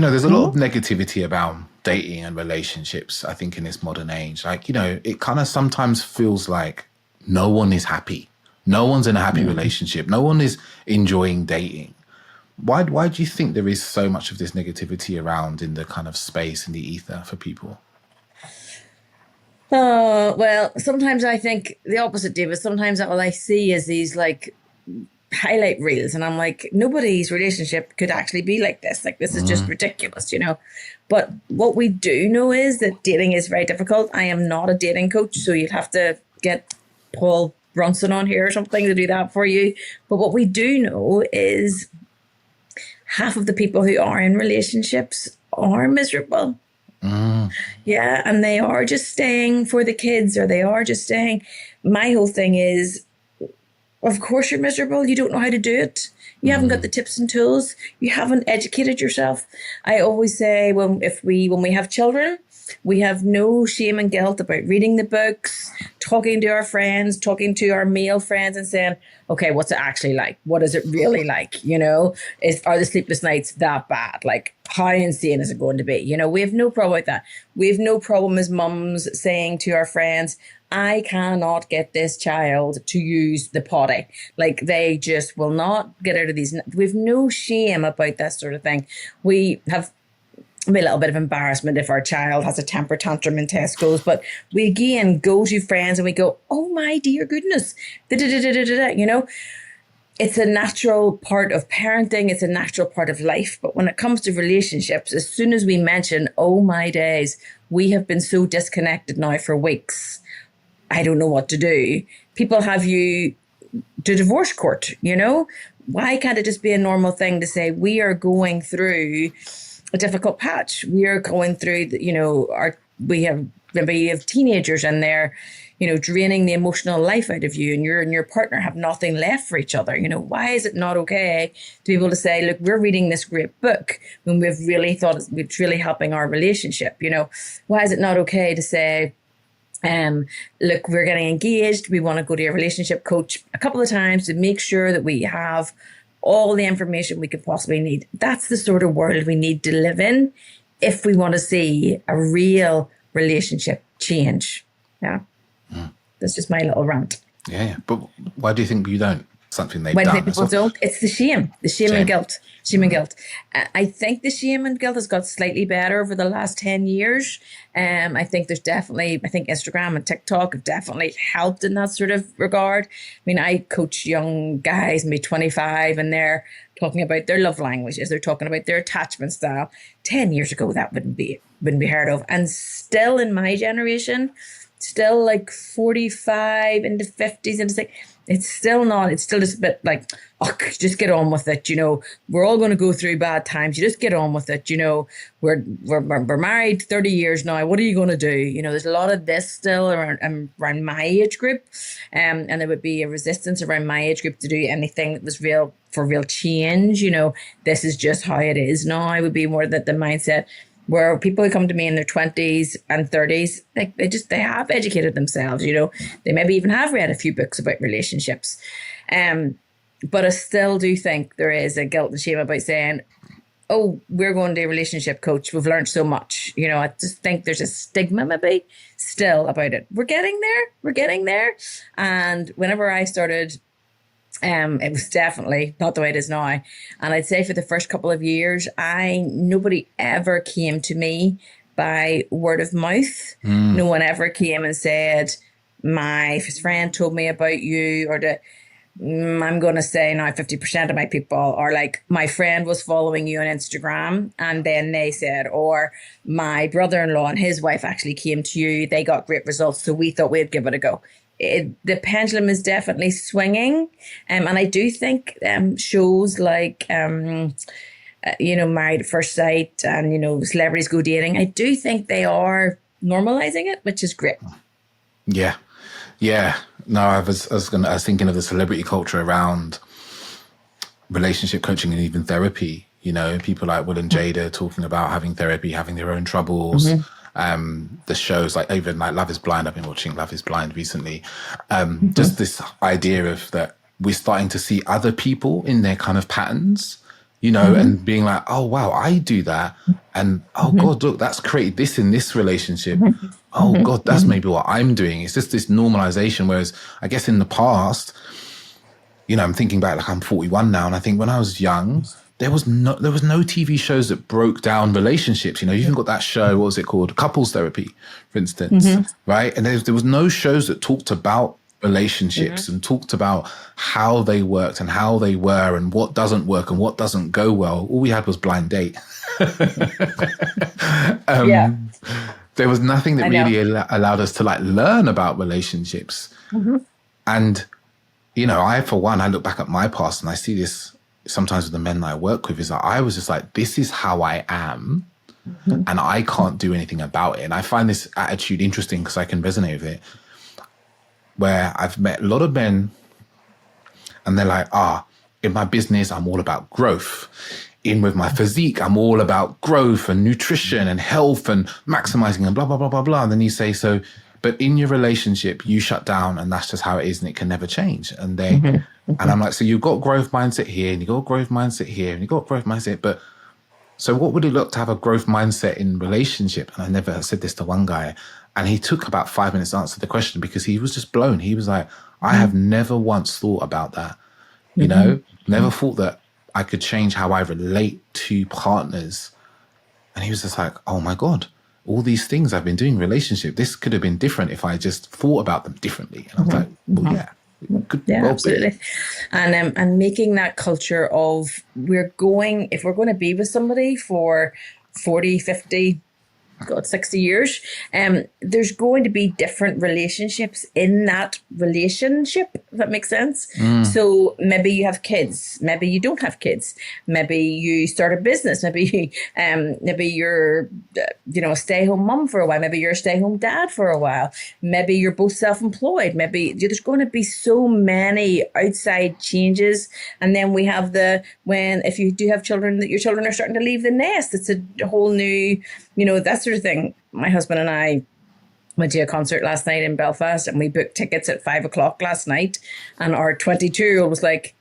there's a lot of negativity about dating and relationships, I think, in this modern age. Like, it kind of sometimes feels like no one is happy. No one's in a happy relationship. No one is enjoying dating. Why do you think there is so much of this negativity around in the kind of space, in the ether for people? Oh, well, sometimes I think the opposite, David. Sometimes all I see is these like highlight reels, and I'm like, nobody's relationship could actually be like this. Like, this is just ridiculous. But what we do know is that dating is very difficult. I am not a dating coach, so you'd have to get Paul Brunson on here or something to do that for you. But what we do know is half of the people who are in relationships are miserable. Yeah, and they are just staying for the kids, or they are just staying. My whole thing is, of course you're miserable. You don't know how to do it. You haven't got the tips and tools. You haven't educated yourself. I always say when we have children, we have no shame and guilt about reading the books, talking to our friends, talking to our male friends and saying, okay, what's it actually like? What is it really like? Are the sleepless nights that bad? Like, how insane is it going to be? We have no problem with that. We have no problem as mums saying to our friends, I cannot get this child to use the potty. Like, they just will not get out of these. We have no shame about that sort of thing. We have a little bit of embarrassment if our child has a temper tantrum in Tesco's, but we again go to friends and we go, oh my dear goodness, It's a natural part of parenting. It's a natural part of life. But when it comes to relationships, as soon as we mention, oh my days, we have been so disconnected now for weeks, I don't know what to do. People have you to divorce court, Why can't it just be a normal thing to say, we are going through a difficult patch. We are going through, we have teenagers and they're, draining the emotional life out of you, and you and your partner have nothing left for each other. Why is it not okay to be able to say, look, we're reading this great book when we've really thought it's really helping our relationship? Why is it not okay to say, look, we're getting engaged. We want to go to a relationship coach a couple of times to make sure that we have all the information we could possibly need. That's the sort of world we need to live in if we want to see a real relationship change. Yeah. That's just my little rant. Yeah. But why do you think you don't? Something they've When done. people don't, it's the shame and guilt. Shame and guilt. I think the shame and guilt has got slightly better over the last 10 years. I think Instagram and TikTok have definitely helped in that sort of regard. I mean, I coach young guys, maybe 25, and they're talking about their love languages. They're talking about their attachment style. 10 years ago, that wouldn't be heard of. And still in my generation, still like 45 into 50s into 60s, it's still just a bit like, oh, just get on with it. We're all going to go through bad times. You just get on with it. We're married 30 years now. What are you going to do? There's a lot of this still around my age group. And there would be a resistance around my age group to do anything that was real change. This is just how it is now. I would be more that the mindset where people who come to me in their 20s and 30s, they have educated themselves, they maybe even have read a few books about relationships. But I still do think there is a guilt and shame about saying, oh, we're going to a relationship coach. We've learned so much. I just think there's a stigma maybe still about it. We're getting there. And whenever I started, it was definitely not the way it is now. And I'd say for the first couple of years, nobody ever came to me by word of mouth. No one ever came and said, my friend told me about you, or I'm going to say now 50% of my people are like, my friend was following you on Instagram and then they said, or my brother-in-law and his wife actually came to you. They got great results, so we thought we'd give it a go. The pendulum is definitely swinging. And I do think shows like, Married at First Sight and, Celebrities Go Dating, I do think they are normalizing it, which is great. Yeah. Yeah. No, I was thinking of the celebrity culture around relationship coaching and even therapy. People like Will and Jada talking about having therapy, having their own troubles. The shows like even like Love is Blind. I've been watching Love is Blind recently. Just this idea of that we're starting to see other people in their kind of patterns. and being like, oh, wow, I do that. And, oh, God, look, that's created this in this relationship. Oh, God, that's maybe what I'm doing. It's just this normalization. Whereas I guess in the past, I'm thinking back, like I'm 41 now. And I think when I was young, there was no TV shows that broke down relationships. You even got that show, what was it called? Couples Therapy, for instance, right? And there was no shows that talked about relationships and talked about how they worked and how they were and what doesn't work and what doesn't go well. All we had was Blind Date. There was nothing that really allowed us to like learn about relationships. And, I, for one, I look back at my past and I see this sometimes with the men that I work with, is that I was just like, this is how I am and I can't do anything about it. And I find this attitude interesting because I can resonate with it, where I've met a lot of men and they're like, in my business, I'm all about growth. In with my physique, I'm all about growth and nutrition and health and maximizing and blah, blah, blah, blah, blah. And then you say, but in your relationship, you shut down and that's just how it is and it can never change. And and I'm like, so you've got growth mindset here and you've got growth mindset here and you've got growth mindset. But so what would it look to have a growth mindset in relationship? And I never said this to one guy. And he took about 5 minutes to answer the question because he was just blown. He was like, I have never once thought about that, never thought that I could change how I relate to partners. And he was just like, oh my God, all these things I've been doing in relationship, this could have been different if I just thought about them differently. And I was like, well, yeah. Absolutely. And making that culture of if we're going to be with somebody for 40, 50, 60 years, there's going to be different relationships in that relationship, if that makes sense. So maybe you have kids, maybe you don't have kids, maybe you start a business, maybe you're a stay-home mum for a while, maybe you're a stay-home dad for a while, maybe you're both self-employed, maybe there's going to be so many outside changes. And then we have if you do have children, that your children are starting to leave the nest, it's a whole new, that sort of thing. My husband and I went to a concert last night in Belfast and we booked tickets at 5:00 last night. And our 22-year-old was like,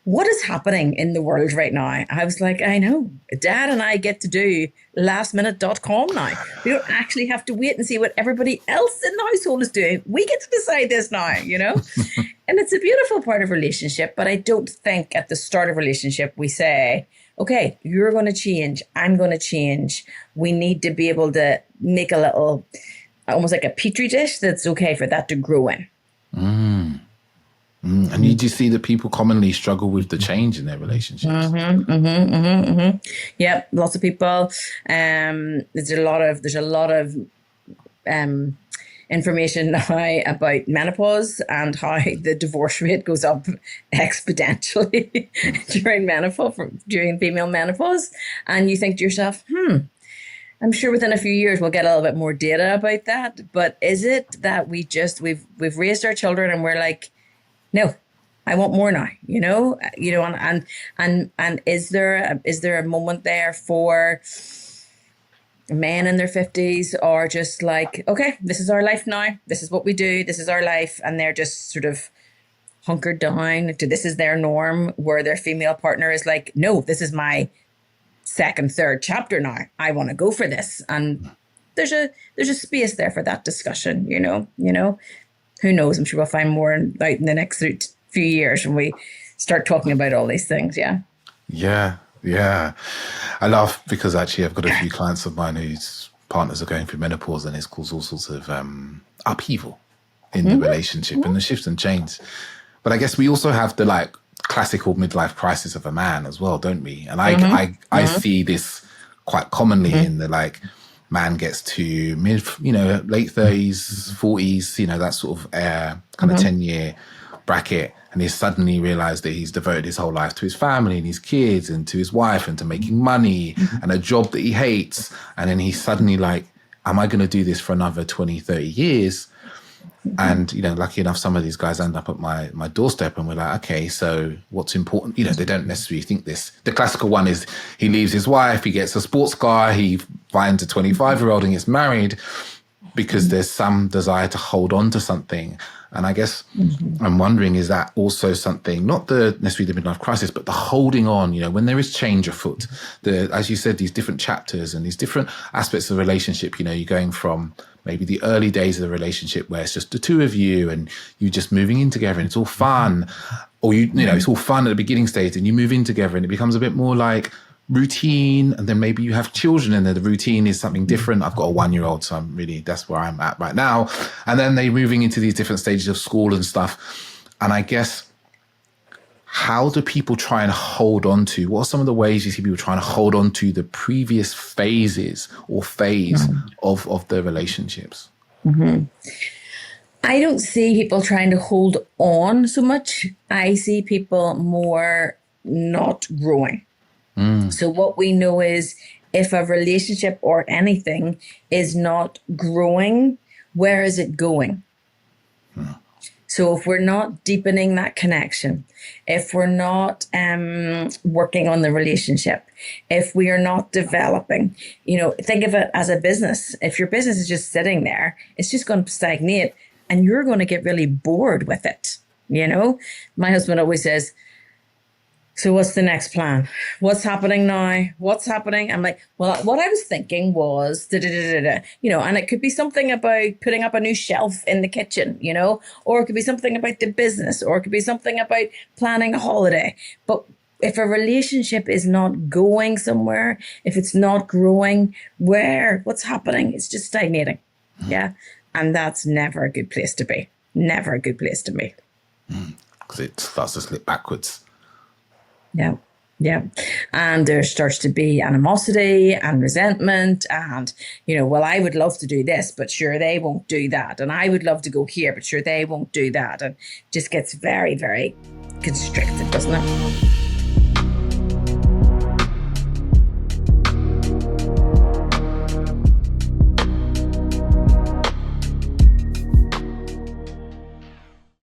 what is happening in the world right now? I was like, I know. Dad and I get to do lastminute.com now. We don't actually have to wait and see what everybody else in the household is doing. We get to decide this now, And it's a beautiful part of relationship. But I don't think at the start of relationship we say, okay, you're going to change. I'm going to change. We need to be able to make a little, almost like a petri dish that's okay for that to grow in. And you do see that people commonly struggle with the change in their relationships. Yep, lots of people. There's a lot of information now about menopause and how the divorce rate goes up exponentially during female menopause. And you think to yourself, I'm sure within a few years we'll get a little bit more data about that. But is it that we've raised our children and we're like, no, I want more now, and is there a moment there for men in their 50s are just like, okay, this is our life now. This is what we do. This is our life. And they're just sort of hunkered down to this is their norm, where their female partner is like, no, this is my second, third chapter now. I want to go for this. And there's a space there for that discussion, Who knows? I'm sure we'll find more out in the next few years when we start talking about all these things. Yeah. Yeah. I laugh because actually I've got a few clients of mine whose partners are going through menopause and it's caused all sorts of upheaval in the relationship and the shifts and change. But I guess we also have the classical midlife crisis of a man as well, don't we? And I see this quite commonly in the man gets to late 30s, 40s, that sort of kind of 10-year bracket. And he's suddenly realized that he's devoted his whole life to his family and his kids and to his wife and to making money and a job that he hates. And then he's suddenly like, am I going to do this for another 20, 30 years? And, lucky enough, some of these guys end up at my doorstep and we're like, okay, so what's important? They don't necessarily think this. The classical one is he leaves his wife, he gets a sports car, he finds a 25-year-old and gets married. because there's some desire to hold on to something. And I guess I'm wondering, is that also something, not necessarily the midlife crisis, but the holding on, when there is change afoot, as you said, these different chapters and these different aspects of the relationship, you're going from maybe the early days of the relationship where it's just the two of you and you just moving in together and it's all fun, or it's all fun at the beginning stage, and you move in together and it becomes a bit more like routine, and then maybe you have children and then the routine is something different. I've got a 1-year-old, so that's where I'm at right now. And then they're moving into these different stages of school and stuff. And I guess, how do people try and hold on to, what are some of the ways you see people trying to hold on to the previous phases or phase of their relationships? I don't see people trying to hold on so much. I see people more not growing. So what we know is, if a relationship or anything is not growing, where is it going? So if we're not deepening that connection, if we're not working on the relationship, if we are not developing, think of it as a business. If your business is just sitting there, it's just going to stagnate and you're going to get really bored with it. My husband always says, so what's the next plan? What's happening now? What's happening? I'm like, well, what I was thinking was, and it could be something about putting up a new shelf in the kitchen, or it could be something about the business, or it could be something about planning a holiday. But if a relationship is not going somewhere, if it's not growing, what's happening? It's just stagnating. Yeah. And that's never a good place to be. Never a good place to be. Because it starts to slip backwards. Yeah. And there starts to be animosity and resentment and, well, I would love to do this, but sure, they won't do that. And I would love to go here, but sure, they won't do that. And just gets very, very constricted, doesn't it?